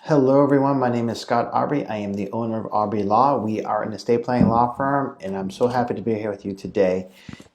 Hello everyone, my name is Scott Aubrey. I am the owner of Aubrey Law. We are an estate planning law firm and I'm so happy to be here with you today.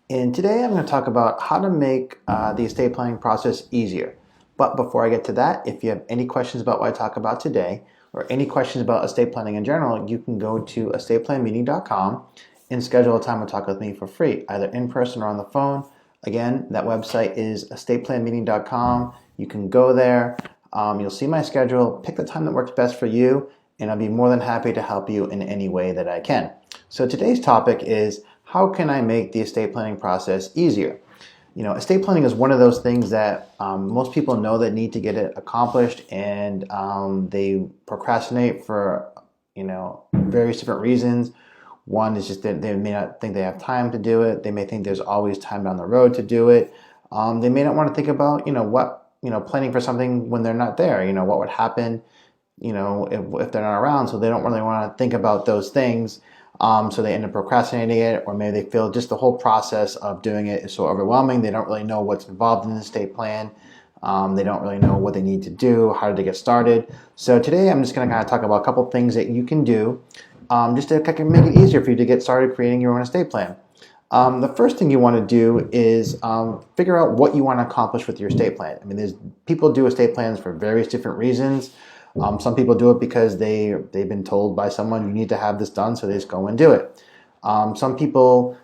And today I'm going to talk about how to make the estate planning process easier. But before I get to that, if you have any questions about what I talk about today or any questions about estate planning in general, you can go to estateplanmeeting.com and schedule a time to talk with me for free, either in person or on the phone. Again, that website is estateplanmeeting.com. You can go there. You'll see my schedule, pick the time that works best for you, and I'll be more than happy to help you in any way that I can. So today's topic is how can I make the estate planning process easier? You know, estate planning is one of those things that most people know that need to get it accomplished, and they procrastinate for various different reasons. One is just that they may not think they have time to do it. They may think there's always time down the road to do it. They may not want to think about planning for something when they're not there. What would happen if they're not around, so they don't really want to think about those things. So they end up procrastinating it, or maybe they feel just the whole process of doing it is so overwhelming. They don't really know what's involved in the estate plan. They don't really know what they need to do, how to get started. So today I'm just going to kind of talk about a couple things that you can do just to make it easier for you to get started creating your own estate plan. The first thing you want to do is figure out what you want to accomplish with your estate plan. I mean, people do estate plans for various different reasons. Some people do it because they've been told by someone you need to have this done, so they just go and do it. Some people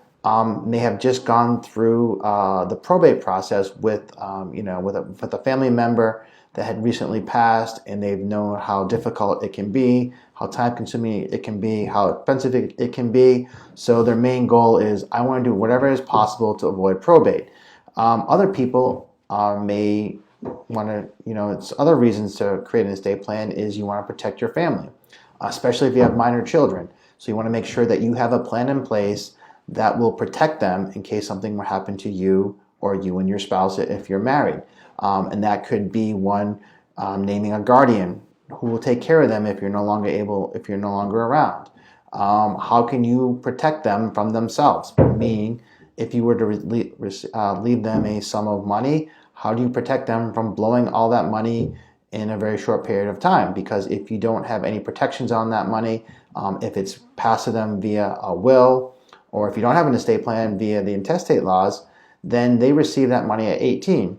may have just gone through the probate process with a family member that had recently passed, and they've known how difficult it can be, how time-consuming it can be, how expensive it can be. So their main goal is, I want to do whatever is possible to avoid probate. Other people may want to, it's other reasons to create an estate plan is you want to protect your family, especially if you have minor children. So you want to make sure that you have a plan in place that will protect them in case something will happen to you or you and your spouse if you're married. And that could be one, naming a guardian who will take care of them if you're no longer around. How can you protect them from themselves? Meaning, if you were to leave them a sum of money, how do you protect them from blowing all that money in a very short period of time? Because if you don't have any protections on that money, if it's passed to them via a will, or if you don't have an estate plan via the intestate laws, then they receive that money at 18.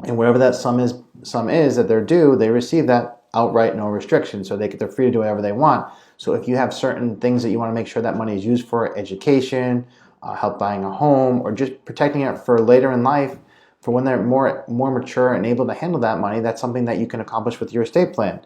And whatever that sum is that they're due, they receive that outright, no restriction. So they're free to do whatever they want. So if you have certain things that you want to make sure that money is used for, education, help buying a home, or just protecting it for later in life, for when they're more mature and able to handle that money, that's something that you can accomplish with your estate plan.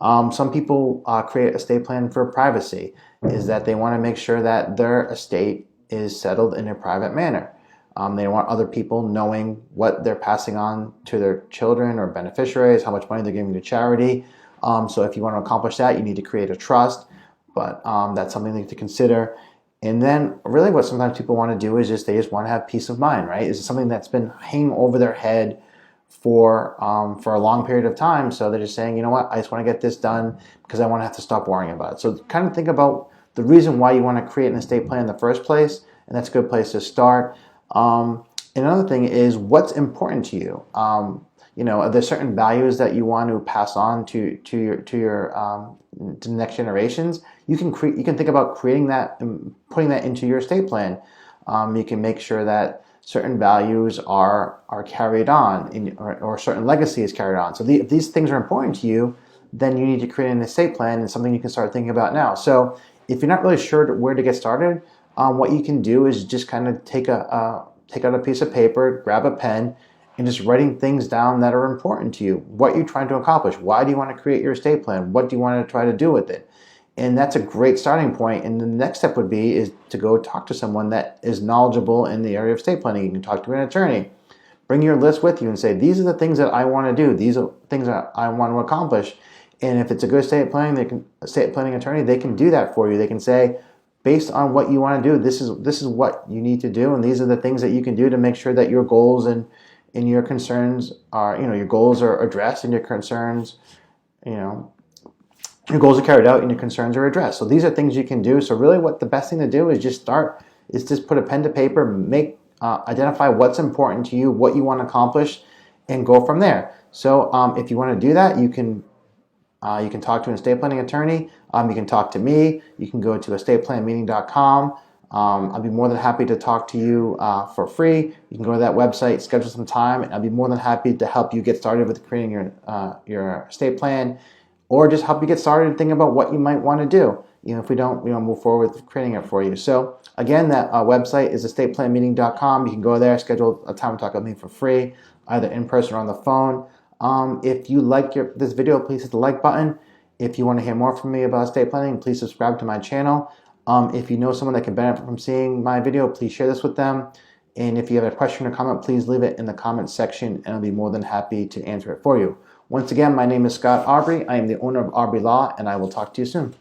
Some people create estate plan for privacy, is that they want to make sure that their estate is settled in a private manner. They don't want other people knowing what they're passing on to their children or beneficiaries, how much money they're giving to charity. So if you want to accomplish that, you need to create a trust, but that's something to consider. And then really what sometimes people want to do is they just want to have peace of mind, right? It's something that's been hanging over their head for a long period of time. So they're just saying, you know what, I just want to get this done because I want to have to stop worrying about it. So kind of think about the reason why you want to create an estate plan in the first place, and that's a good place to start. Another thing is what's important to you. Are there certain values that you want to pass on to the next generations? You can think about creating that and putting that into your estate plan. You can make sure that certain values are carried on, or certain legacy is carried on. So if these things are important to you, then you need to create an estate plan, and something you can start thinking about now. So if you're not really sure where to get started, what you can do is just kind of take out a piece of paper, grab a pen, and just writing things down that are important to you. What you're trying to accomplish. Why do you want to create your estate plan? What do you want to try to do with it? And that's a great starting point. And the next step would be is to go talk to someone that is knowledgeable in the area of estate planning. You can talk to an attorney. Bring your list with you and say, these are the things that I want to do. These are things that I want to accomplish. And if it's a good estate planning attorney, they can do that for you. They can say, based on what you want to do, this is what you need to do, and these are the things that you can do to make sure that your goals and your concerns are, your goals are addressed, and your concerns, your goals are carried out and your concerns are addressed. So these are things you can do. So really what the best thing to do is just put a pen to paper, identify what's important to you, what you want to accomplish, and go from there. So if you want to do that, you can You can talk to an estate planning attorney. You can talk to me. You can go to estateplanmeeting.com. I'll be more than happy to talk to you for free. You can go to that website, schedule some time, and I'll be more than happy to help you get started with creating your estate plan, or just help you get started and think about what you might want to do. If we don't move forward with creating it for you. So again, that website is estateplanmeeting.com. You can go there, schedule a time to talk with me for free, either in person or on the phone. If you like this video, please hit the like button. If you want to hear more from me about estate planning, please subscribe to my channel. If you know someone that can benefit from seeing my video, please share this with them. And if you have a question or comment, please leave it in the comment section, and I'll be more than happy to answer it for you. Once again, my name is Scott Aubrey. I am the owner of Aubrey Law, and I will talk to you soon.